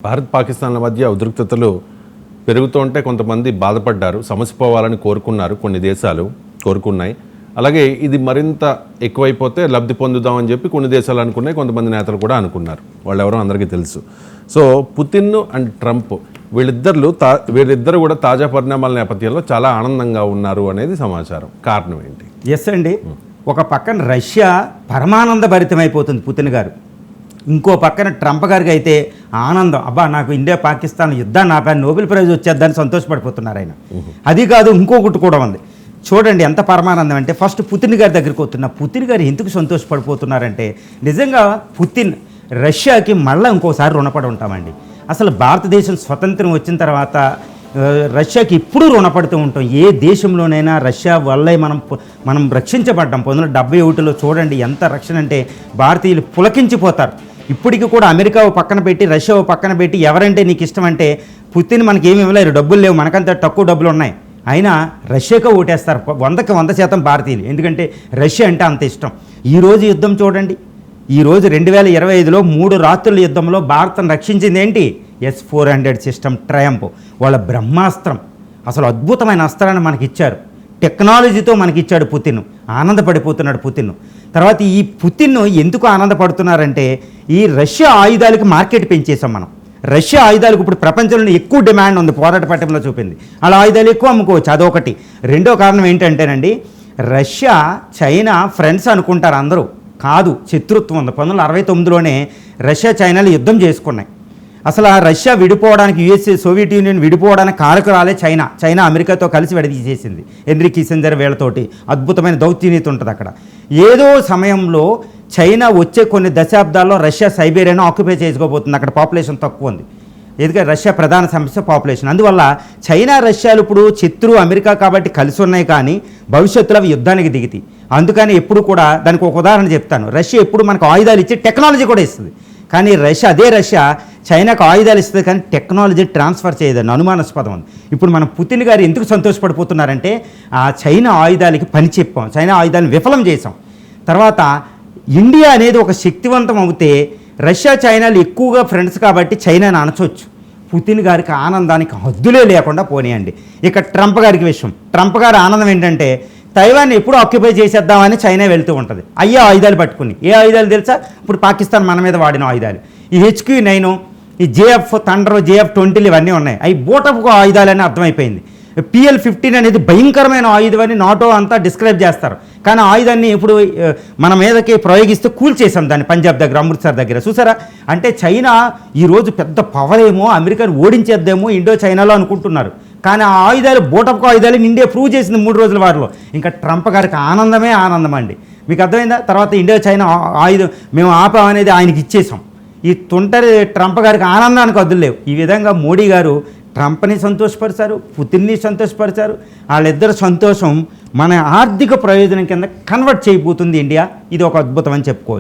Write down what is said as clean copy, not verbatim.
భారత్ పాకిస్తాన్ల మధ్య ఉద్రిక్తతలు పెరుగుతుంటే కొంతమంది బాధపడ్డారు, సమసిపోవాలని కోరుకున్నారు, కొన్ని దేశాలు కోరుకున్నాయి. అలాగే ఇది మరింత ఎక్కువైపోతే లబ్ధి పొందుదామని చెప్పి కొన్ని దేశాలు అనుకున్నాయి, కొంతమంది నేతలు కూడా అనుకున్నారు. వాళ్ళు ఎవరో అందరికీ తెలుసు. సో పుతిన్ అండ్ ట్రంప్ వీళ్ళిద్దరు కూడా తాజా పరిణామాల నేపథ్యంలో చాలా ఆనందంగా ఉన్నారు అనేది సమాచారం. కారణం ఏంటి? ఎస్ అండి, ఒక పక్కన రష్యా పరమానంద భరితమైపోతుంది పుతిన్ గారు, ఇంకో పక్కన ట్రంప్ గారికి అయితే ఆనందం, అబ్బా నాకు ఇండియా పాకిస్తాన్ యుద్ధాన్ని ఆపాను, నోబెల్ ప్రైజ్ వచ్చేద్దని సంతోషపడిపోతున్నారు ఆయన. అది కాదు, ఇంకొకటి కూడా ఉంది. చూడండి ఎంత పరమానందం అంటే, ఫస్ట్ పుతిన్ గారి దగ్గరికి వస్తున్న పుతిన్ గారు ఎందుకు సంతోషపడిపోతున్నారంటే, నిజంగా పుతిన్ రష్యాకి మళ్ళీ ఇంకోసారి రుణపడి ఉంటామండి. అసలు భారతదేశం స్వతంత్రం వచ్చిన తర్వాత రష్యాకి ఇప్పుడు రుణపడుతూ ఉంటాం. ఏ దేశంలోనైనా రష్యా వల్లే మనం రక్షించబడ్డాం. 1971లో చూడండి ఎంత రక్షణ అంటే భారతీయులు పులకించిపోతారు. ఇప్పటికి కూడా అమెరికా పక్కన పెట్టి రష్యా పక్కన పెట్టి ఎవరంటే నీకు ఇష్టం అంటే పుతిన్ మనకి ఏమి ఇవ్వలేరు, డబ్బులు లేవు, మనకంత తక్కువ డబ్బులు ఉన్నాయి, అయినా రష్యాకే ఓటేస్తారు 100% భారతీయులు. ఎందుకంటే రష్యా అంటే అంత ఇష్టం. ఈరోజు యుద్ధం చూడండి, ఈరోజు 2025లో 3 రాత్రుల యుద్ధంలో భారత్ను రక్షించింది ఏంటి? S-400 సిస్టమ్ ట్రయంప్, వాళ్ళ బ్రహ్మాస్త్రం. అసలు అద్భుతమైన అస్త్రాన్ని మనకి ఇచ్చారు, టెక్నాలజీతో మనకి ఇచ్చాడు పుతిన్. ఆనందపడిపోతున్నాడు పుతిన్. తర్వాత ఈ పుతిన్ ఎందుకు ఆనందపడుతున్నారంటే, ఈ రష్యా ఆయుధాలకి మార్కెట్ పెంచేసాం మనం. రష్యా ఆయుధాలకు ఇప్పుడు ప్రపంచంలో ఎక్కువ డిమాండ్ ఉంది, పోరాట పట్టణంలో చూపింది. అలా ఆయుధాలు ఎక్కువ అమ్ముకోవచ్చు, అదొకటి. రెండో కారణం ఏంటంటేనండి, రష్యా చైనా ఫ్రెండ్స్ అనుకుంటారు అందరూ, కాదు, శత్రుత్వం ఉంది. 1969లోనే రష్యా చైనాలు యుద్ధం చేసుకున్నాయి. అసలు ఆ రష్యా విడిపోవడానికి, యుఎస్ఏ సోవియట్ యూనియన్ విడిపోవడానికి కారకురాలే చైనా అమెరికాతో కలిసి విడదీసేసింది. హెన్రీ కిస్సింజర్ వీళ్ళతోటి అద్భుతమైన దౌత్యనీతి ఉంటుంది అక్కడ. ఏదో సమయంలో చైనా వచ్చే కొన్ని దశాబ్దాల్లో రష్యా సైబీరియాను ఆక్యుపై చేసుకోబోతుంది. అక్కడ పాపులేషన్ తక్కువ ఉంది, ఎందుకంటే రష్యా ప్రధాన సమస్య పాపులేషన్. అందువల్ల చైనా రష్యాలు ఇప్పుడు శత్రు అమెరికా కాబట్టి కలిసి ఉన్నాయి, కానీ భవిష్యత్తులో అవి యుద్ధానికి దిగుతాయి. అందుకని ఎప్పుడు కూడా దానికి ఒక ఉదాహరణ చెప్తాను. రష్యా ఎప్పుడు మనకు ఆయుధాలు ఇచ్చి టెక్నాలజీ కూడా ఇస్తుంది, కానీ అదే రష్యా చైనాకు ఆయుధాలు ఇస్తుంది కానీ టెక్నాలజీ ట్రాన్స్ఫర్ చేయదని అనుమానాస్పదం ఉంది. ఇప్పుడు మనం పుతిన్ గారు ఎందుకు సంతోషపడిపోతున్నారంటే, ఆ చైనా ఆయుధాలకి పని చెప్పాం, చైనా ఆయుధాలను విఫలం చేసాం. తర్వాత ఇండియా అనేది ఒక శక్తివంతం అవుతే రష్యా చైనాలు ఎక్కువగా ఫ్రెండ్స్ కాబట్టి చైనాని అణచవచ్చు. పుతిన్ గారికి ఆనందానికి హద్దులే లేకుండా పోనీయండి. ఇక ట్రంప్ గారికి విషయం, ట్రంప్ గారి ఆనందం ఏంటంటే, తైవాన్ని ఎప్పుడు ఆక్యుపై చేసేద్దామని చైనా వెళ్తూ ఉంటుంది. అయ్యే ఆయుధాలు పట్టుకుని. ఏ ఆయుధాలు తెలుసా? ఇప్పుడు పాకిస్తాన్ మన మీద వాడిన ఆయుధాలు, ఈ HQ-9, ఈ JF థండర్, JF-20 ఇవన్నీ ఉన్నాయి. అవి బోటపు ఆయుధాలని అర్థమైపోయింది. PL-15 అనేది భయంకరమైన ఆయుధం అని నాటో అంతా డిస్క్రైబ్ చేస్తారు. కానీ ఆయుధాన్ని ఇప్పుడు మన మీదకి ప్రయోగిస్తూ కూల్చేసాం దాన్ని పంజాబ్ దగ్గర, అమృత్సర్ దగ్గర. చూసారా? అంటే చైనా ఈరోజు పెద్ద పవర్ ఏమో, అమెరికాను ఓడించేద్దేమో ఇండో చైనాలో అనుకుంటున్నారు. కానీ ఆ ఆయుధాలు బోటపు ఆయుధాలు ఇండియా ప్రూవ్ చేసింది 3 రోజుల వారిలో. ఇంకా ట్రంప్ గారికి ఆనందమే ఆనందం అండి. మీకు అర్థమైందా? తర్వాత ఇండియా చైనా ఆయుధం మేము ఆపామనేది ఆయనకి ఇచ్చేసాం. ఈ తుంటరి ట్రంప్ గారికి ఆనందానికి వద్దులేవు. ఈ విధంగా మోడీ గారు ట్రంప్ని సంతోషపరిచారు, పుతిన్ని సంతోషపరిచారు. వాళ్ళిద్దరు సంతోషం మన ఆర్థిక ప్రయోజనం కింద కన్వర్ట్ చేయబోతుంది ఇండియా. ఇది ఒక అద్భుతం అని చెప్పుకోవచ్చు.